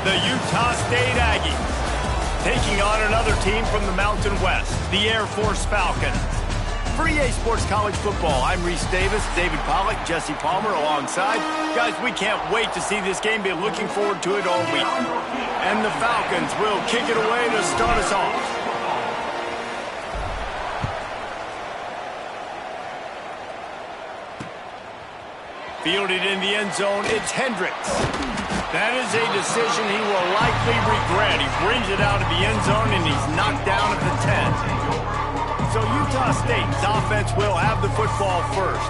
the Utah State Aggies, taking on another team from the Mountain West, the Air Force Falcons. For EA Sports College Football, I'm Reese Davis, David Pollack, Jesse Palmer alongside. Guys, we can't wait to see this game. Been looking forward to it all week. And the Falcons will kick it away to start us off. Fielded in the end zone, it's Hendricks. That is a decision he will likely regret. He brings it out of the end zone, and he's knocked down at the 10. So Utah State's offense will have the football first.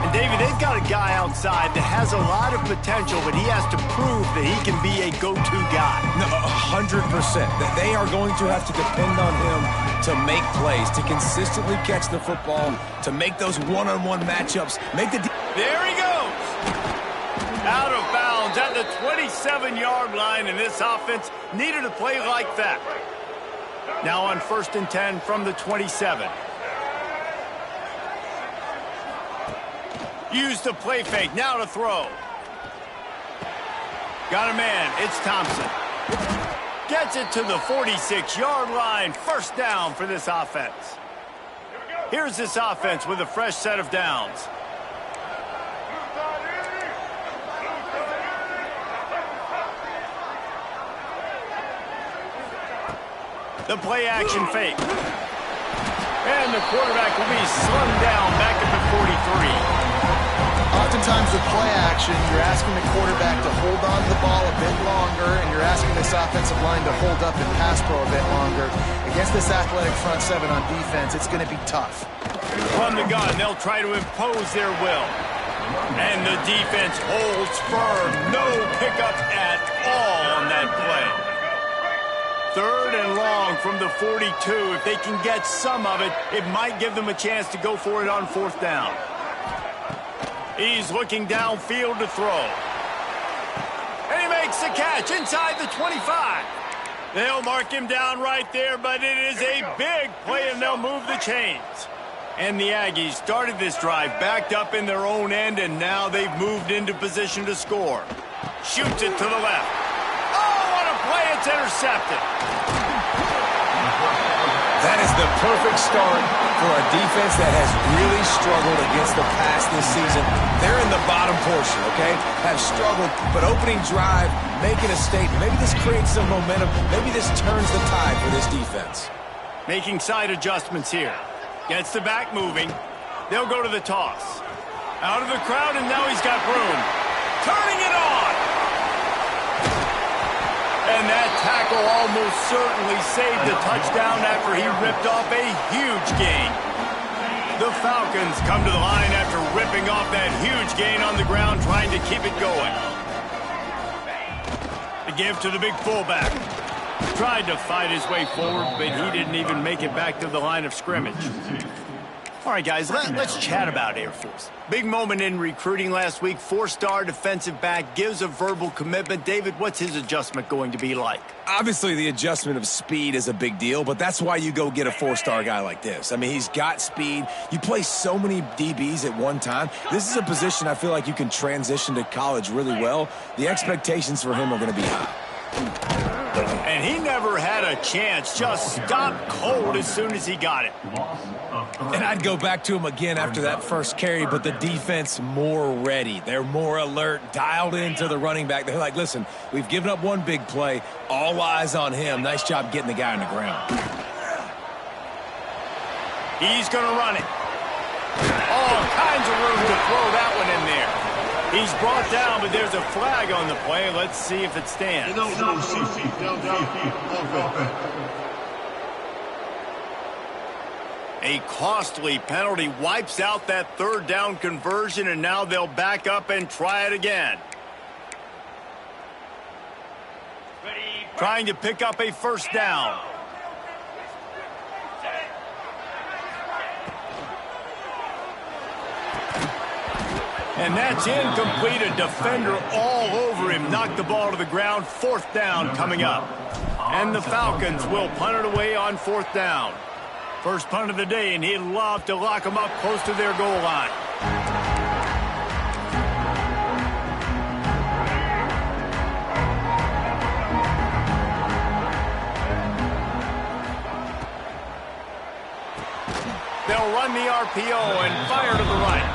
And, David, they've got a guy outside that has a lot of potential, but he has to prove that he can be a go-to guy. No, 100%. That they are going to have to depend on him to make plays, to consistently catch the football, to make those one-on-one matchups, make the... There he goes. Out of bounds at the 27-yard line, and this offense needed a play like that. Now on 1st and 10 from the 27. Use the play fake, now to throw. Got a man, it's Thompson. Gets it to the 46-yard line, first down for this offense. Here's this offense with a fresh set of downs. The play action fake. And the quarterback will be slung down back at the 43. Oftentimes with play action, you're asking the quarterback to hold on to the ball a bit longer, and you're asking this offensive line to hold up and pass pro a bit longer. Against this athletic front seven on defense, it's going to be tough. From the gun, they'll try to impose their will. And the defense holds firm. No pickup at all on that play. 3rd and long from the 42. If they can get some of it, it might give them a chance to go for it on 4th down. He's looking downfield to throw. And he makes the catch inside the 25. They'll mark him down right there, but it is a big play, and they'll move the chains. And the Aggies started this drive backed up in their own end, and now they've moved into position to score. Shoots it to the left. Oh, what a play. It's intercepted. That is the perfect start for a defense that has really struggled against the pass this season. They're in the bottom portion, okay? Have struggled, but opening drive, making a statement. Maybe this creates some momentum. Maybe this turns the tide for this defense. Making side adjustments here. Gets the back moving. They'll go to the toss. Out of the crowd, and now he's got room. Turning it on. And that tackle almost certainly saved a touchdown after he ripped off a huge gain. The Falcons come to the line after ripping off that huge gain on the ground, trying to keep it going. The give to the big fullback. Tried to fight his way forward, but he didn't even make it back to the line of scrimmage. All right, guys, let's chat about Air Force. Big moment in recruiting last week. 4-star defensive back gives a verbal commitment. David, what's his adjustment going to be like? Obviously, the adjustment of speed is a big deal, but that's why you go get a 4-star guy like this. I mean, he's got speed. You play so many DBs at one time. This is a position I feel like you can transition to college really well. The expectations for him are going to be high. And he never had a chance. Just stopped cold as soon as he got it. And I'd go back to him again after that first carry, but the defense more ready. They're more alert, dialed into the running back. They're like, listen, we've given up one big play. All eyes on him. Nice job getting the guy on the ground. He's going to run it. All kinds of room to throw that one in there. He's brought down, but there's a flag on the play. Let's see if it stands. A costly penalty wipes out that 3rd down conversion, and now they'll back up and try it again. Trying to pick up a 1st down. And that's incomplete. A defender all over him. Knocked the ball to the ground. 4th down coming up. And the Falcons will punt it away on 4th down. First punt of the day, and he'd love to lock them up close to their goal line. They'll run the RPO and fire to the right.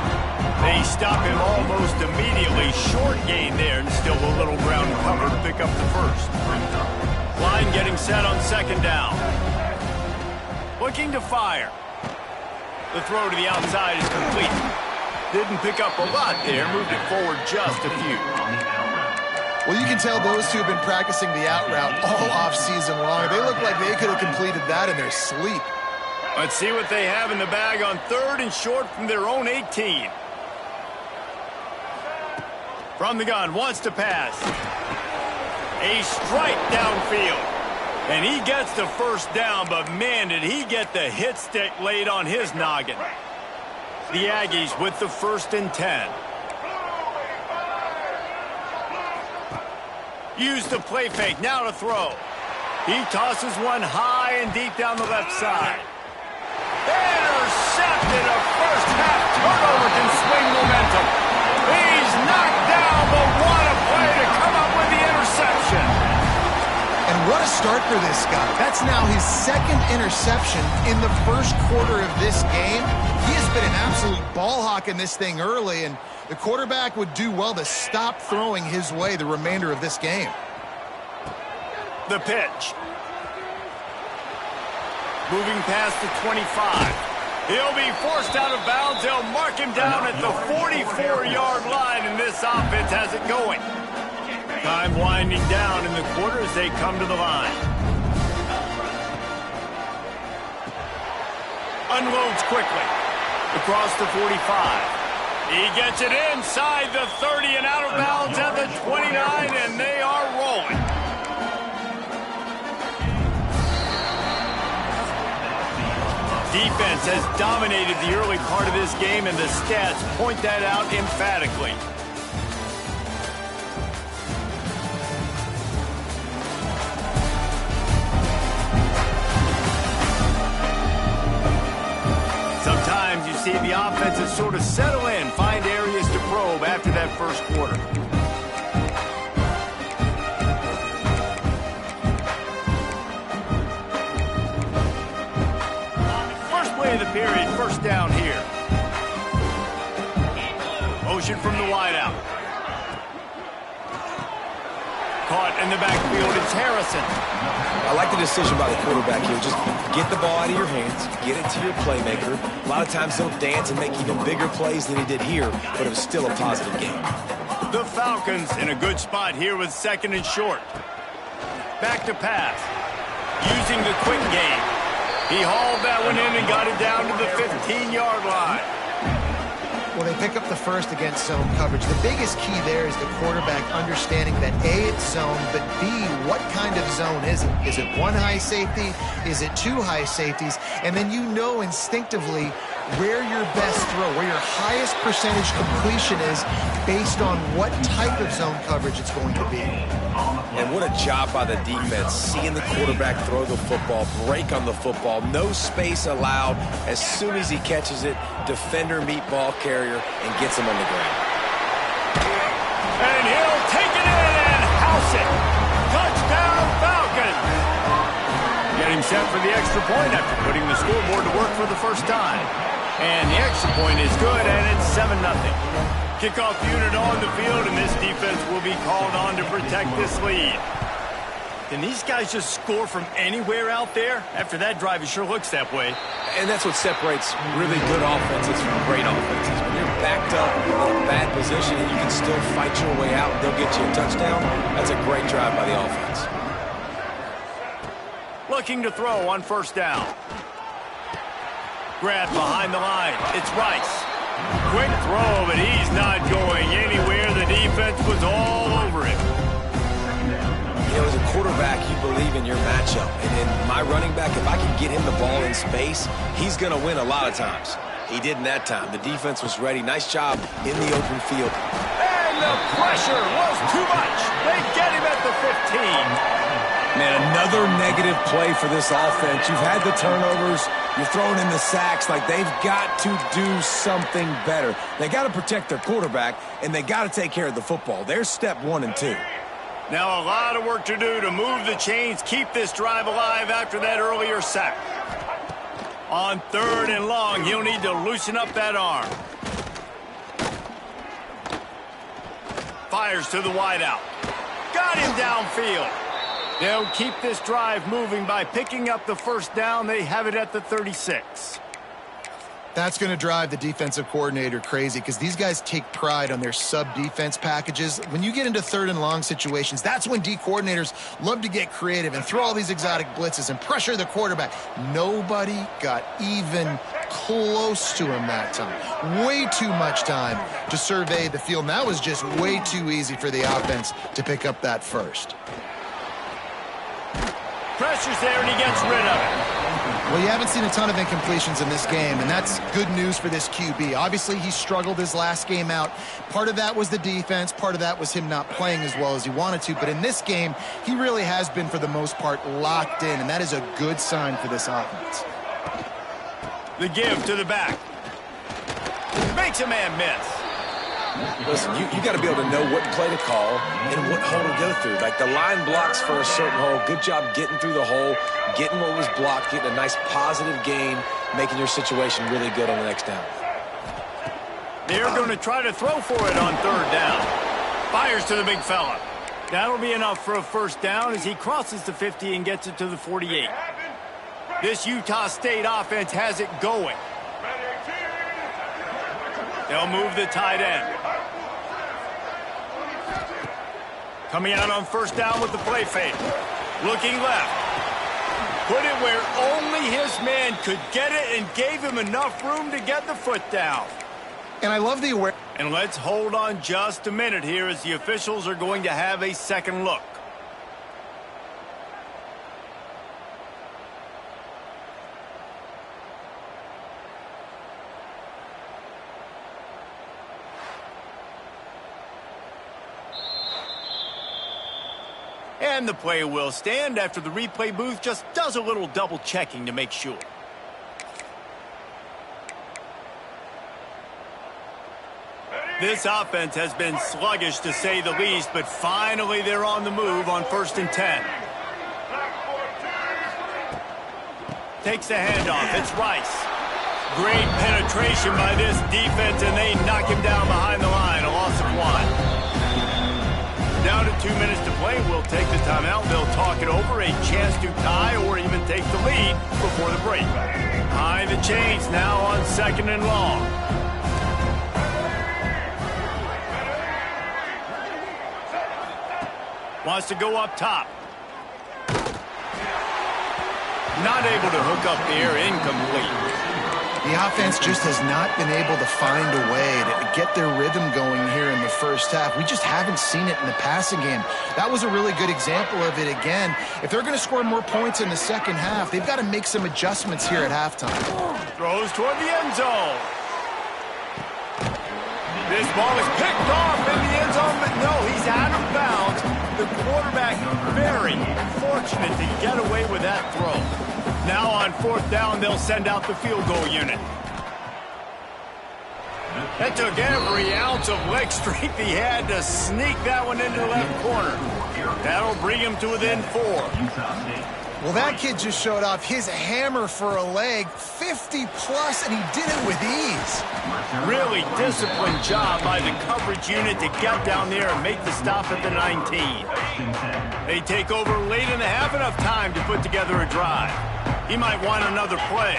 They stop him almost immediately. Short gain there, and still a little ground cover to pick up the first. Line getting set on second down. Looking to fire. The throw to the outside is complete. Didn't pick up a lot there. Moved it forward just a few. Well, you can tell those two have been practicing the out route all off-season long. They look like they could have completed that in their sleep. Let's see what they have in the bag on third and short from their own 18. From the gun, wants to pass. A strike downfield. And he gets the first down, but man, did he get the hit stick laid on his noggin. The Aggies with the 1st and 10. Use the play fake, now to throw. He tosses one high and deep down the left side. Intercepted. A first half turnover can swing momentum. He's knocked down, but what a play to come up with the interception. And what a start for this guy. That's now his 2nd interception in the first quarter of this game. He has been an absolute ball hawk in this thing early, and the quarterback would do well to stop throwing his way the remainder of this game. The pitch. Moving past the 25. He'll be forced out of bounds. They'll mark him down at the 44-yard line, and this offense has it going. Time winding down in the quarter as they come to the line. Unloads quickly. Across the 45. He gets it inside the 30 and out of bounds at the 29, and they are rolling. Defense has dominated the early part of this game, and the stats point that out emphatically. Sometimes you see the offenses sort of settle in, find areas to probe after that first quarter. First play of the period, first down here. Motion from the wideout. Caught in the backfield, it's Harrison. I like the decision by the quarterback here. Just get the ball out of your hands, get it to your playmaker. A lot of times he'll dance and make even bigger plays than he did here, but it was still a positive game. The Falcons in a good spot here with 2nd and short. Back to pass. Using the quick game. He hauled that one in and got it down to the 15-yard line. Well, they pick up the first against zone coverage. The biggest key there is the quarterback understanding that A, it's zone, but B, what kind of zone is it? Is it one high safety? Is it two high safeties? And then you know instinctively where your best throw, where your highest percentage completion is based on what type of zone coverage it's going to be. And what a job by the defense, seeing the quarterback throw the football, break on the football, no space allowed. As soon as he catches it, defender meet ball carrier and gets him on the ground. And he'll take it in and house it. Touchdown Falcons. Getting set for the extra point after putting the scoreboard to work for the first time. And the extra point is good, and it's 7-0. Kickoff unit on the field, and this defense will be called on to protect this lead. Can these guys just score from anywhere out there? After that drive, it sure looks that way. And that's what separates really good offenses from great offenses. When you're backed up in a bad position and you can still fight your way out and they'll get you a touchdown, that's a great drive by the offense. Looking to throw on first down. Grab behind the line. It's Rice. Quick throw, but he's not going anywhere. The defense was all over him. You know, as a quarterback, you believe in your matchup. And in my running back, if I can get him the ball in space, he's going to win a lot of times. He did in that time. The defense was ready. Nice job in the open field. And the pressure was too much. They get him at the 15. Man, another negative play for this offense. You've had the turnovers. You're throwing in the sacks. Like, they've got to do something better. They got to protect their quarterback, and they got to take care of the football. There's step 1 and 2. Now a lot of work to do to move the chains, keep this drive alive after that earlier sack. On 3rd and long, he'll need to loosen up that arm. Fires to the wideout. Got him downfield. They'll keep this drive moving by picking up the first down. They have it at the 36. That's going to drive the defensive coordinator crazy because these guys take pride on their sub-defense packages. When you get into 3rd and long situations, that's when D coordinators love to get creative and throw all these exotic blitzes and pressure the quarterback. Nobody got even close to him that time. Way too much time to survey the field. And that was just way too easy for the offense to pick up that first. Pressure's there, and he gets rid of it. Well, you haven't seen a ton of incompletions in this game, and that's good news for this QB. Obviously, he struggled his last game out. Part of that was the defense. Part of that was him not playing as well as he wanted to. But in this game, he really has been, for the most part, locked in, and that is a good sign for this offense. The give to the back. Makes a man miss. Listen, you got to be able to know what play to call and what hole to go through. Like, the line blocks for a certain hole. Good job getting through the hole, getting what was blocked, getting a nice positive gain, making your situation really good on the next down. They're going to try to throw for it on 3rd down. Fires to the big fella. That'll be enough for a first down as he crosses the 50 and gets it to the 48. This Utah State offense has it going. They'll move the tight end. Coming out on 1st down with the play fake. Looking left. Put it where only his man could get it and gave him enough room to get the foot down. And I love the awareness. And let's hold on just a minute here as the officials are going to have a second look. And the play will stand after the replay booth just does a little double checking to make sure. This offense has been sluggish to say the least, but finally they're on the move on 1st and 10. Takes the handoff. It's Rice. Great penetration by this defense, and they knock him down behind the line. A loss of 1. Down to 2 minutes to play. We'll take the timeout. They'll talk it over. A chance to tie or even take the lead before the break. Behind the chains now on 2nd and long. Wants to go up top. Not able to hook up there. Incomplete. The offense just has not been able to find a way to get their rhythm going here in the first half. We just haven't seen it in the passing game. That was a really good example of it again. If they're going to score more points in the second half, they've got to make some adjustments here at halftime. Throws toward the end zone. This ball is picked off in the end zone, but no, he's out of bounds. The quarterback very fortunate to get away with that throw. Now on 4th down, they'll send out the field goal unit. That took every ounce of leg strength he had to sneak that one into the left corner. That'll bring him to within 4. Well, that kid just showed off his hammer for a leg, 50-plus, and he did it with ease. Really disciplined job by the coverage unit to get down there and make the stop at the 19. They take over late in the half, enough time to put together a drive. He might want another play.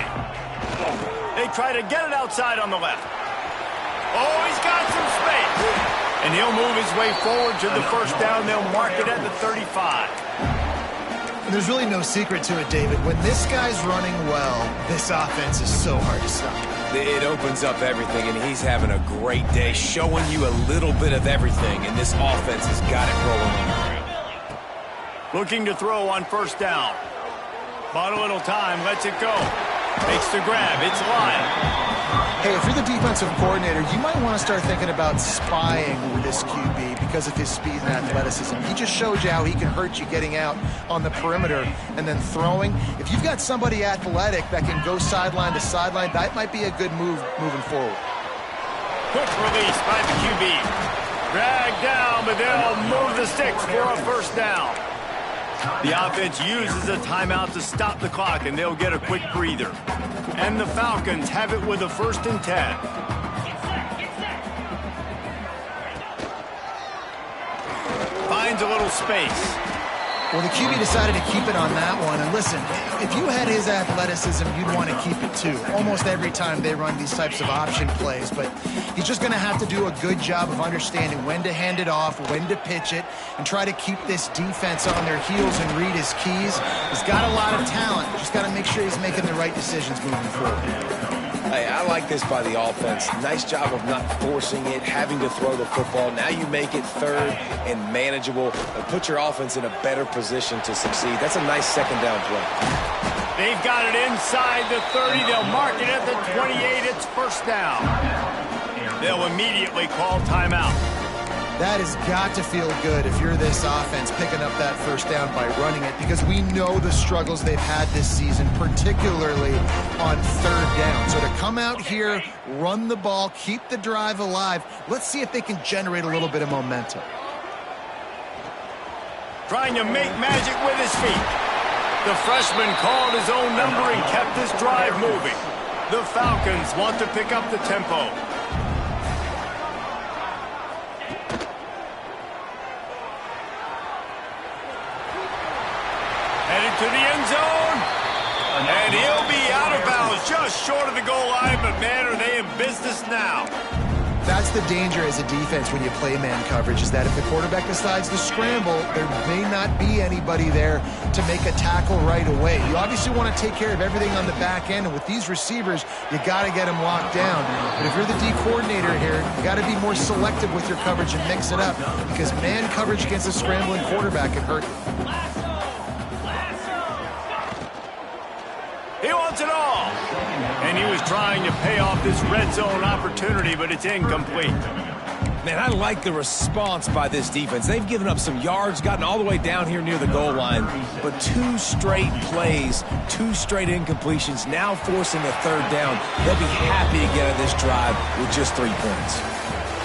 They try to get it outside on the left. Oh, he's got some space. And he'll move his way forward to the first down. They'll mark it at the 35. There's really no secret to it, David. When this guy's running well, this offense is so hard to stop. It opens up everything, and he's having a great day, showing you a little bit of everything, and this offense has got it rolling. Looking to throw on 1st down. Bought a little time, lets it go. Makes the grab, it's Lyle. Hey, if you're the defensive coordinator, you might want to start thinking about spying with this QB because of his speed and athleticism. He just shows you how he can hurt you getting out on the perimeter and then throwing. If you've got somebody athletic that can go sideline to sideline, that might be a good move moving forward. Quick release by the QB. Dragged down, but they'll move the sticks for a first down. The offense uses a timeout to stop the clock, and they'll get a quick breather. And the Falcons have it with a 1st and 10. Finds a little space. Well, the QB decided to keep it on that one. And listen, if you had his athleticism, you'd want to keep it too. Almost every time they run these types of option plays. But he's just going to have to do a good job of understanding when to hand it off, when to pitch it, and try to keep this defense on their heels and read his keys. He's got a lot of talent. Just got to make sure he's making the right decisions moving forward. Hey, I like this by the offense. Nice job of not forcing it, having to throw the football. Now you make it 3rd and manageable and put your offense in a better position to succeed. That's a nice 2nd down play. They've got it inside the 30. They'll mark it at the 28. It's 1st down. They'll immediately call timeout. That has got to feel good if you're this offense picking up that 1st down by running it, because we know the struggles they've had this season, particularly on 3rd down. So to come out here, run the ball, keep the drive alive, let's see if they can generate a little bit of momentum. Trying to make magic with his feet. The freshman called his own number and kept this drive moving. The Falcons want to pick up the tempo. Headed to the end zone. And he'll be out of bounds just short of the goal line, but man, are they in business now. That's the danger as a defense when you play man coverage, is that if the quarterback decides to scramble, there may not be anybody there to make a tackle right away. You obviously want to take care of everything on the back end, and with these receivers, you got to get them locked down. But if you're the D coordinator here, you got to be more selective with your coverage and mix it up, because man coverage against a scrambling quarterback can hurt you. He wants it all. And he was trying to pay off this red zone opportunity, but it's incomplete. Man, I like the response by this defense. They've given up some yards, gotten all the way down here near the goal line, but 2 straight plays, 2 straight incompletions, now forcing a 3rd down. They'll be happy to get out of this drive with just 3 points.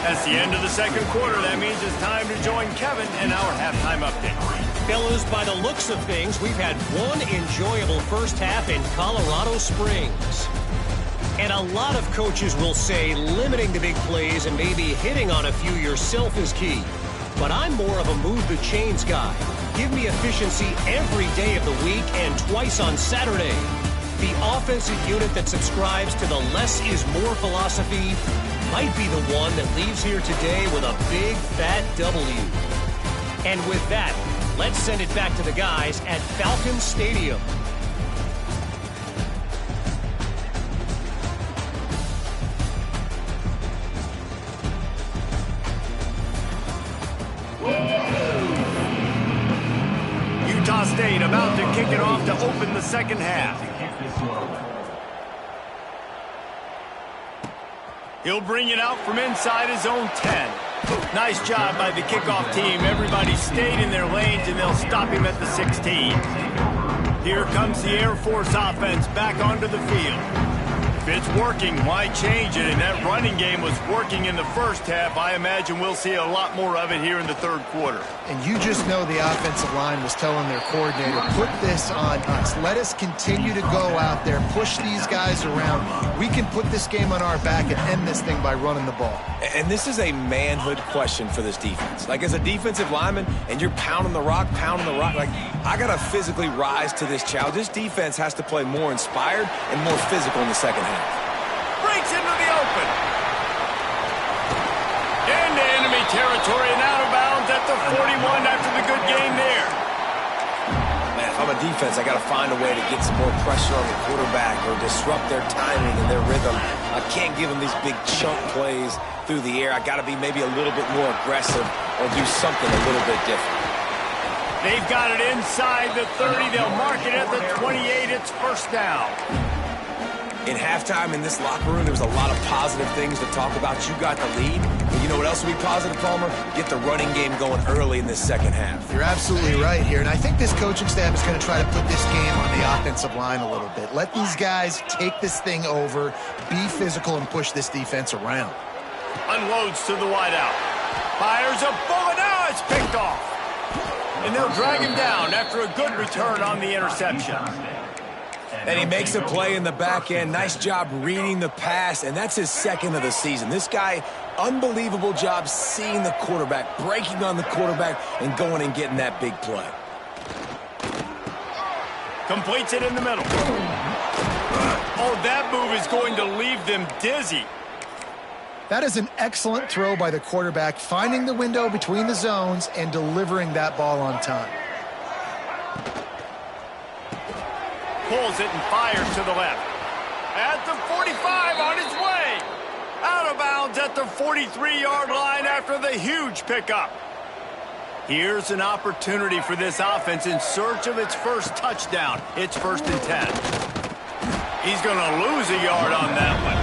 That's the end of the 2nd quarter. That means it's time to join Kevin in our halftime update. Fellas, by the looks of things, we've had one enjoyable 1st half in Colorado Springs. And a lot of coaches will say limiting the big plays and maybe hitting on a few yourself is key. But I'm more of a move the chains guy. Give me efficiency every day of the week and twice on Saturday. The offensive unit that subscribes to the less is more philosophy might be the one that leaves here today with a big fat W. And with that, let's send it back to the guys at Falcon Stadium. Utah State about to kick it off to open the 2nd half. He'll bring it out from inside his own 10. Nice job by the kickoff team. Everybody stayed in their lanes, and they'll stop him at the 16. Here comes the Air Force offense back onto the field. If it's working, why change it? And that running game was working in the 1st half. I imagine we'll see a lot more of it here in the 3rd quarter. And you just know the offensive line was telling their coordinator, put this on us. Let us continue to go out there, push these guys around. We can put this game on our back and end this thing by running the ball. And this is a manhood question for this defense. Like, as a defensive lineman, and you're pounding the rock, like, I got to physically rise to this challenge. This defense has to play more inspired and more physical in the 2nd half. Breaks into the open. Into enemy territory and out of bounds at the 41 after the good game there. Man, if I'm a defense, I got to find a way to get some more pressure on the quarterback or disrupt their timing and their rhythm. I can't give them these big chunk plays through the air. I got to be maybe a little bit more aggressive or do something a little bit different. They've got it inside the 30. They'll mark it at the 28. It's 1st down. In halftime in this locker room, there was a lot of positive things to talk about. You got the lead. But you know what else will be positive, Palmer? Get the running game going early in this 2nd half. You're absolutely right here. And I think this coaching staff is going to try to put this game on the offensive line a little bit. Let these guys take this thing over, be physical, and push this defense around. Unloads to the wideout. Fires a bullet. Now it's picked off. And they'll drag him down after a good return on the interception. And he makes a play in the back end. Nice job reading the pass, and that's his second of the season. This guy, unbelievable job seeing the quarterback, breaking on the quarterback, and going and getting that big play. Completes it in the middle. Oh, that move is going to leave them dizzy. That is an excellent throw by the quarterback, finding the window between the zones and delivering that ball on time. Pulls it and fires to the left. At the 45, on his way. Out of bounds at the 43-yard line after the huge pickup. Here's an opportunity for this offense in search of its first touchdown. It's 1st and 10. He's going to lose a yard on that one.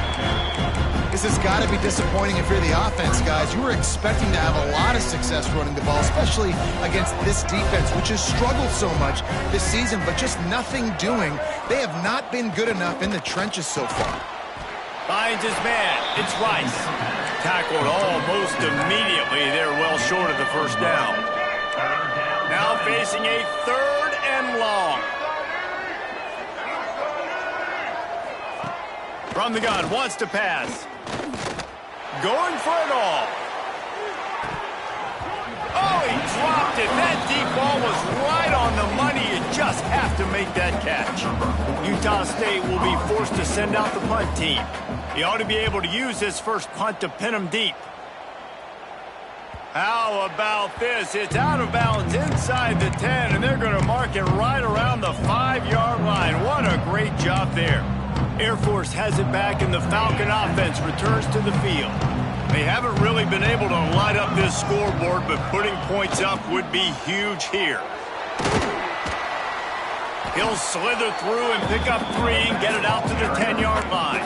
This has got to be disappointing if you're the offense, guys. You were expecting to have a lot of success running the ball, especially against this defense, which has struggled so much this season, but just nothing doing. They have not been good enough in the trenches so far. Finds his man. It's Rice. Tackled almost immediately. They're well short of the first down. Now facing a 3rd and long. From the gun, wants to pass. Going for it all. Oh, he dropped it. That deep ball was right on the money. You just have to make that catch. Utah State will be forced to send out the punt team. He ought to be able to use his first punt to pin him deep. How about this? It's out of bounds inside the 10, and they're going to mark it right around the 5-yard line. What a great job there. Air Force has it back, and the Falcon offense returns to the field. They haven't really been able to light up this scoreboard, but putting points up would be huge here. He'll slither through and pick up 3 and get it out to the 10-yard line.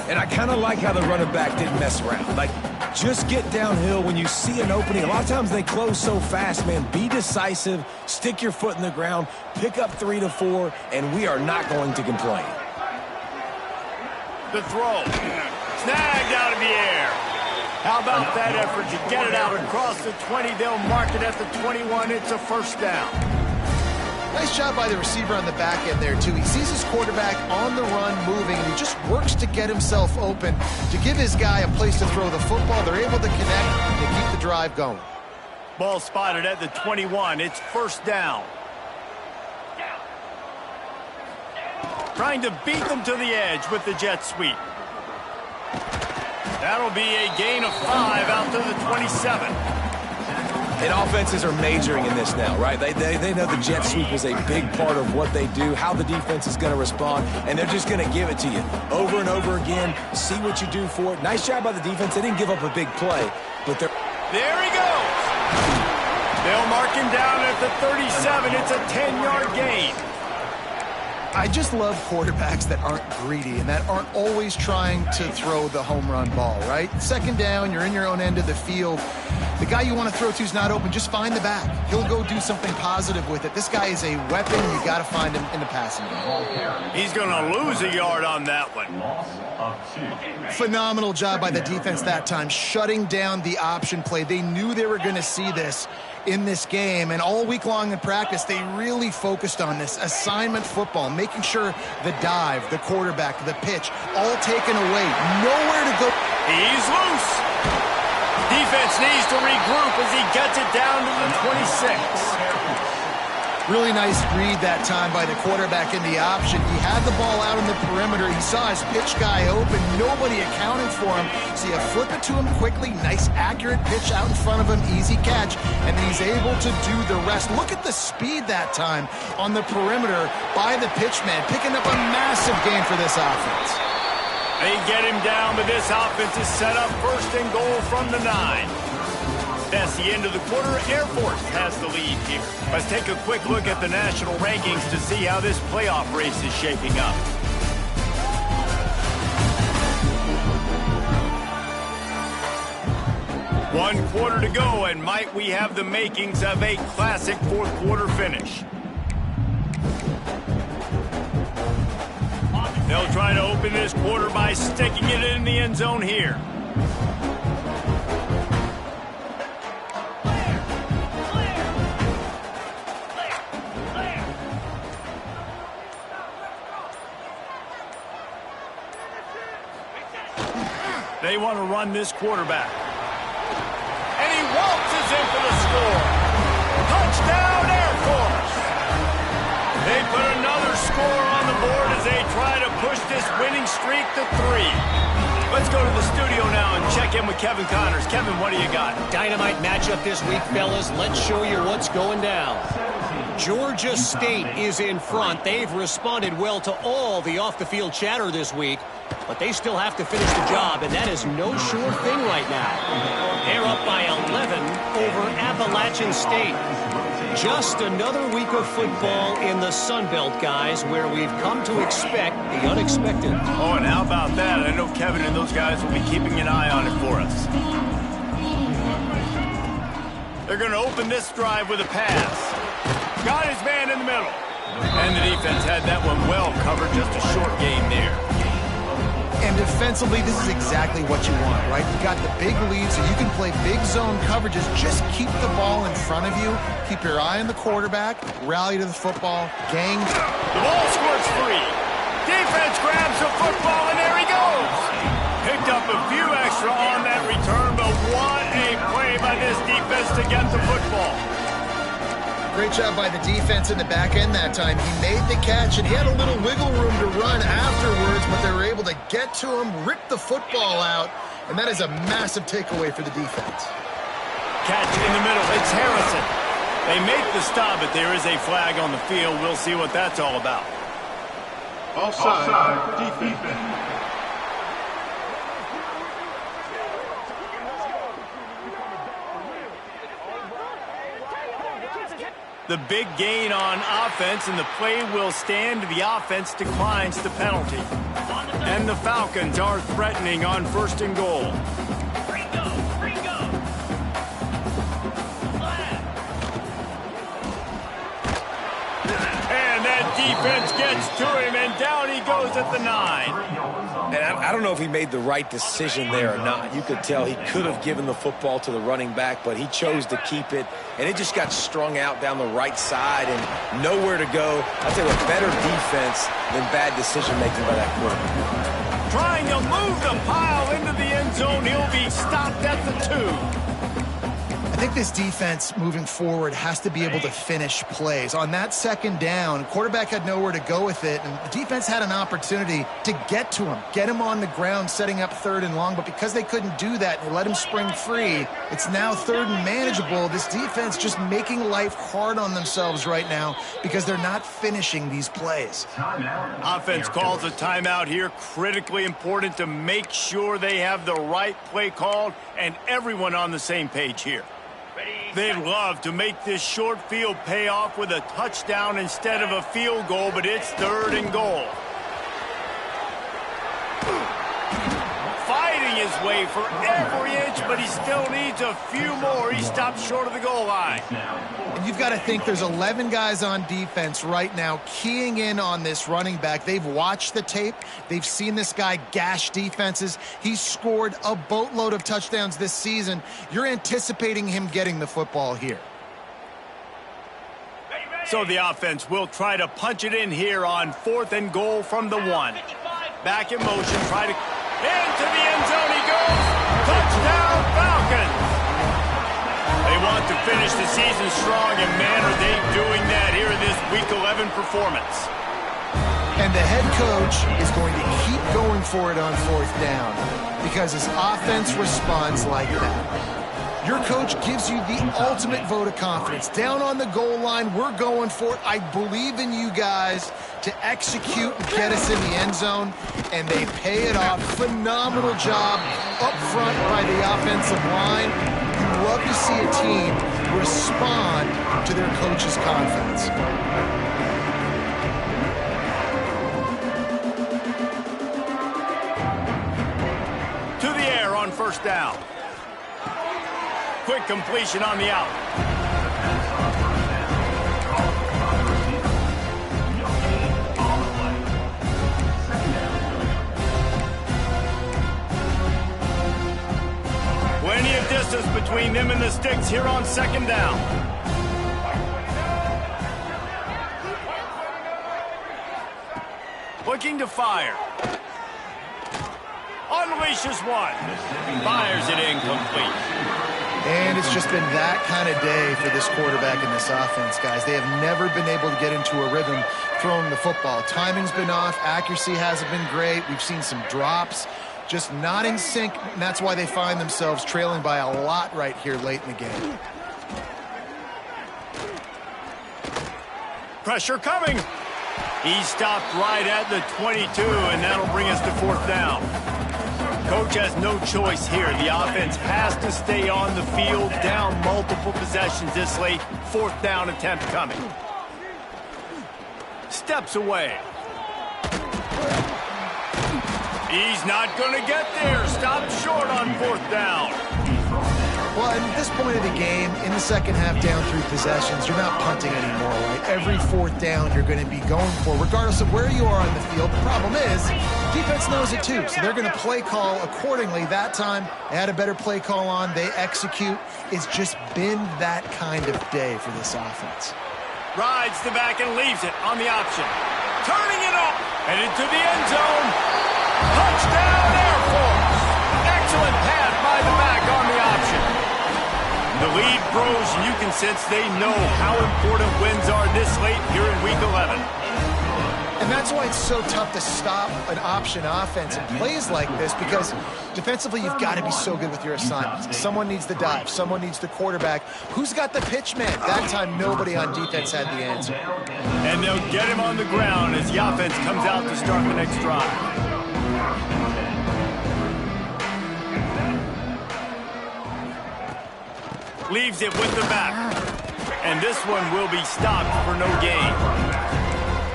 And I kind of like how the running back didn't mess around. Like, just get downhill when you see an opening. A lot of times they close so fast, man. Be decisive, stick your foot in the ground, pick up 3 to 4, and we are not going to complain. The throw. Snagged out of the air. How about that effort to get it out across the 20? They'll mark it at the 21. It's a 1st down. Nice job by the receiver on the back end there, too. He sees his quarterback on the run moving, and he just works to get himself open to give his guy a place to throw the football. They're able to connect and keep the drive going. Ball spotted at the 21. It's 1st down. Trying to beat them to the edge with the jet sweep. That'll be a gain of 5 out to the 27. And offenses are majoring in this now, right? They know the jet sweep is a big part of what they do, how the defense is going to respond, and they're just going to give it to you over and over again, see what you do for it. Nice job by the defense. They didn't give up a big play, but they're... There he goes. They'll mark him down at the 37. It's a 10-yard gain. I just love quarterbacks that aren't greedy and that aren't always trying to throw the home run ball, right? 2nd down, you're in your own end of the field. The guy you want to throw to is not open. Just find the back. He'll go do something positive with it. This guy is a weapon. You got to find him in the passing game. He's going to lose a yard on that one. Phenomenal job by the defense that time, shutting down the option play. They knew they were going to see this in this game, and all week long in practice, they really focused on this assignment football, making sure the dive, the quarterback, the pitch, all taken away. Nowhere to go. He's loose. Defense needs to regroup as he gets it down to the 26. Really nice read that time by the quarterback in the option. He had the ball out on the perimeter. He saw his pitch guy open. Nobody accounted for him. So you flip it to him quickly. Nice, accurate pitch out in front of him. Easy catch. And he's able to do the rest. Look at the speed that time on the perimeter by the pitchman, picking up a massive gain for this offense. They get him down, but this offense is set up 1st and goal from the 9. That's the end of the quarter. Air Force has the lead here. Let's take a quick look at the national rankings to see how this playoff race is shaping up. One quarter to go, and might we have the makings of a classic 4th quarter finish. They'll try to open this quarter by sticking it in the end zone here. They want to run this quarterback. And he waltzes in for the score. Touchdown, Air Force. They put another score on the board as they try to push this winning streak to 3. Let's go to the studio now and check in with Kevin Connors. Kevin, what do you got? Dynamite matchup this week, fellas. Let's show you what's going down. Georgia State is in front. They've responded well to all the off-the-field chatter this week, but they still have to finish the job, and that is no sure thing right now. They're up by 11 over Appalachian State. Just another week of football in the Sun Belt, guys, where we've come to expect the unexpected. Oh, and how about that? I know Kevin and those guys will be keeping an eye on it for us. They're going to open this drive with a pass. Got his man in the middle. And the defense had that one well covered. Just a short gain there. And defensively, this is exactly what you want, right? You got the big lead, so you can play big zone coverages. Just keep the ball in front of you. Keep your eye on the quarterback. Rally to the football. Gang. The ball squirts free. Defense grabs the football, and there he goes. Picked up a few extra on that return, but what a play by this defense to get the football. Great job by the defense in the back end that time. He made the catch, and he had a little wiggle room to run afterwards, but they were able to get to him, rip the football out, and that is a massive takeaway for the defense. Catch in the middle. It's Harrison. They make the stop, but there is a flag on the field. We'll see what that's all about. Offside, defense. The big gain on offense, and the play will stand. The offense declines the penalty. And the Falcons are threatening on 1st and goal. And that defense gets to him, and down he goes at the 9. And I don't know if he made the right decision there or not. You could tell he could have given the football to the running back, but he chose to keep it, and it just got strung out down the right side and nowhere to go. I'll tell you what, better defense than bad decision-making by that quarterback. Trying to move the pile into the end zone. He'll be stopped at the 2. I think this defense moving forward has to be able to finish plays. On that 2nd down, quarterback had nowhere to go with it, and the defense had an opportunity to get to him, get him on the ground, setting up 3rd and long, but because they couldn't do that and they let him spring free, it's now 3rd and manageable. This defense just making life hard on themselves right now because they're not finishing these plays. Offense calls a timeout here. Critically important to make sure they have the right play called and everyone on the same page here. They'd love to make this short field pay off with a touchdown instead of a field goal, but it's 3rd and goal. Fighting his way for every inch, but he still needs a few more. He stopped short of the goal line. And you've got to think there's 11 guys on defense right now keying in on this running back. They've watched the tape. They've seen this guy gash defenses. He's scored a boatload of touchdowns this season. You're anticipating him getting the football here. So the offense will try to punch it in here on 4th and goal from the 1. Back in motion, try to... Into the end zone he goes. Touchdown, Falcons. They want to finish the season strong, and man, are they doing that here in this Week 11 performance. And the head coach is going to keep going for it on 4th down because his offense responds like that. Your coach gives you the ultimate vote of confidence. Down on the goal line, we're going for it. I believe in you guys to execute and get us in the end zone, and they pay it off. Phenomenal job up front by the offensive line. You love to see a team respond to their coach's confidence. To the air on 1st down. Quick completion on the out. Plenty of distance between them and the sticks here on 2nd down. Looking to fire. Unleash unleashes one. Fires it incomplete. And it's just been that kind of day for this quarterback and this offense, guys. They have never been able to get into a rhythm throwing the football. Timing's been off. Accuracy hasn't been great. We've seen some drops. Just not in sync, and that's why they find themselves trailing by a lot right here late in the game. Pressure coming. He stopped right at the 22, and that'll bring us to fourth down. Coach has no choice here. The offense has to stay on the field, down multiple possessions this late. Fourth down attempt coming. Steps away. He's not going to get there. Stopped short on fourth down. Well, at this point of the game, in the second half, down 3 possessions, you're not punting anymore, right? Every fourth down you're going to be going for, regardless of where you are on the field. The problem is, defense knows it too, so they're going to play call accordingly. That time, they had a better play call on. They execute. It's just been that kind of day for this offense. Rides the back and leaves it on the option. Turning it up. Headed to the end zone. Touchdown, Air Force. Excellent pass by the back on the option. The lead grows, and you can sense they know how important wins are this late here in Week 11. And that's why it's so tough to stop an option offense and plays like this, because defensively you've got to be so good with your assignments. Someone needs the dive. Someone needs the quarterback. Who's got the pitch man? That time nobody on defense had the answer. And they'll get him on the ground as the offense comes out to start the next drive. Leaves it with the back. And this one will be stopped for no gain.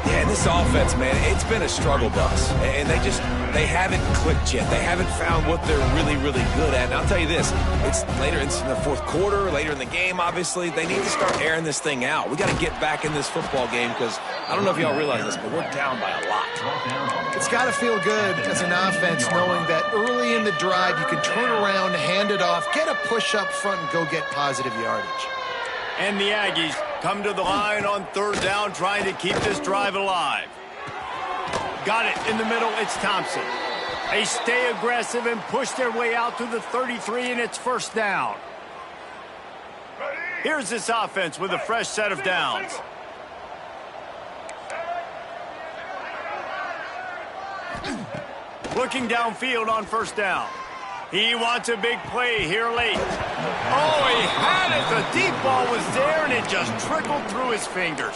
Yeah, this offense, man, it's been a struggle bus. And they haven't clicked yet. They haven't found what they're really, really good at. And I'll tell you this, it's later in the fourth quarter, later in the game, obviously. They need to start airing this thing out. We got to get back in this football game because I don't know if y'all realize this, but we're down by a lot. It's got to feel good as an offense knowing that early in the drive you can turn around, hand it off, get a push up front, and go get positive yardage. And the Aggies come to the line on third down, trying to keep this drive alive. Got it in the middle. It's Thompson. They stay aggressive and push their way out to the 33, and it's first down. Here's this offense with a fresh set of downs. Looking downfield on first down. He wants a big play here late. Oh, he had it. The deep ball was there, and it just trickled through his fingers.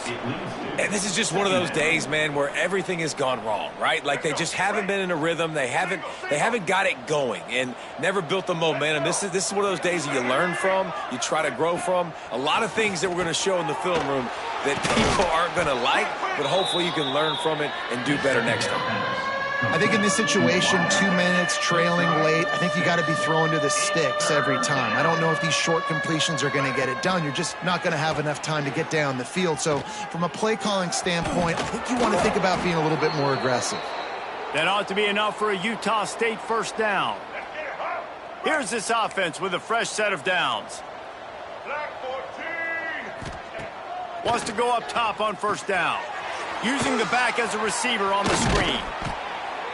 And this is just one of those days, man, where everything has gone wrong, right? Like they just haven't been in a rhythm. They haven't got it going and never built the momentum. This is one of those days that you learn from, you try to grow from. A lot of things that we're going to show in the film room that people aren't going to like, but hopefully you can learn from it and do better next time. I think in this situation, 2 minutes, trailing late, I think you got to be throwing to the sticks every time. I don't know if these short completions are going to get it done. You're just not going to have enough time to get down the field. So from a play calling standpoint, I think you want to think about being a little bit more aggressive. That ought to be enough for a Utah State first down. Here's this offense with a fresh set of downs. Wants to go up top on first down. Using the back as a receiver on the screen.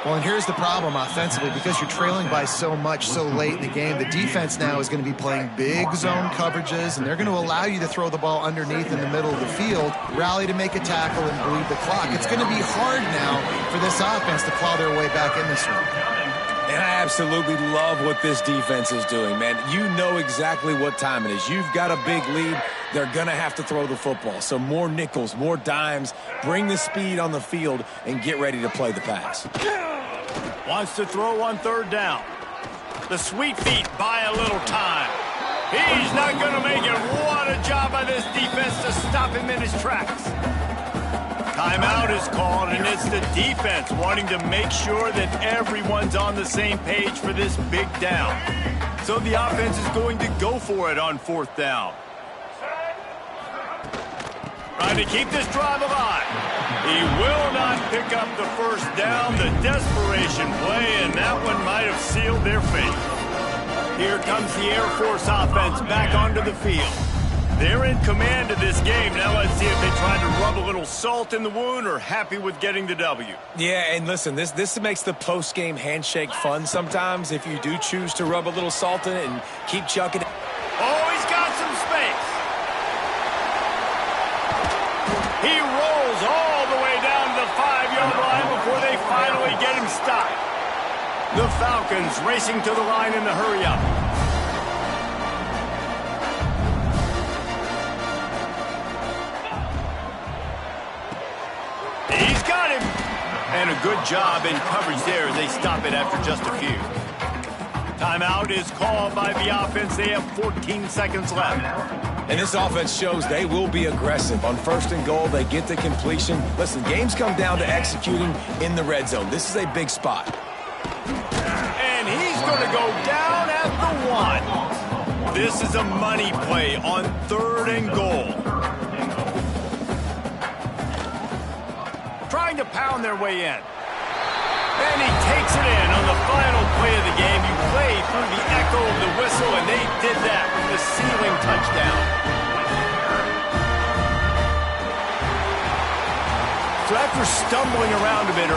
Well, and here's the problem offensively. Because you're trailing by so much so late in the game, the defense now is going to be playing big zone coverages, and they're going to allow you to throw the ball underneath in the middle of the field, rally to make a tackle, and bleed the clock. It's going to be hard now for this offense to claw their way back in this one. And I absolutely love what this defense is doing, man. You know exactly what time it is. You've got a big lead. They're going to have to throw the football. So more nickels, more dimes, bring the speed on the field, and get ready to play the pass. Wants to throw on third down. The sweet feet buy a little time. He's not going to make it. What a job by this defense to stop him in his tracks. Timeout is called, and it's the defense wanting to make sure that everyone's on the same page for this big down. So the offense is going to go for it on fourth down. Trying to keep this drive alive. He will not pick up the first down. The desperation play, and that one might have sealed their fate. Here comes the Air Force offense back onto the field. They're in command of this game. Now let's see if they try to rub a little salt in the wound or happy with getting the W. Yeah, and listen, this makes the post-game handshake fun sometimes if you do choose to rub a little salt in it and keep chucking it. Oh, he's got some space. He rolls all the way down to the 5-yard line before they finally get him stopped. The Falcons racing to the line in the hurry-up. He's got him. And a good job in coverage there as they stop it after just a few. Timeout is called by the offense. They have 14 seconds left. And this offense shows they will be aggressive. On 1st and goal, they get the completion. Listen, games come down to executing in the red zone. This is a big spot. And he's going to go down at the 1. This is a money play on 3rd and goal. Trying to pound their way in. And he takes it in on the final play of the game. You play through the echo of the whistle, and they did that with the ceiling touchdown. So after stumbling around a bit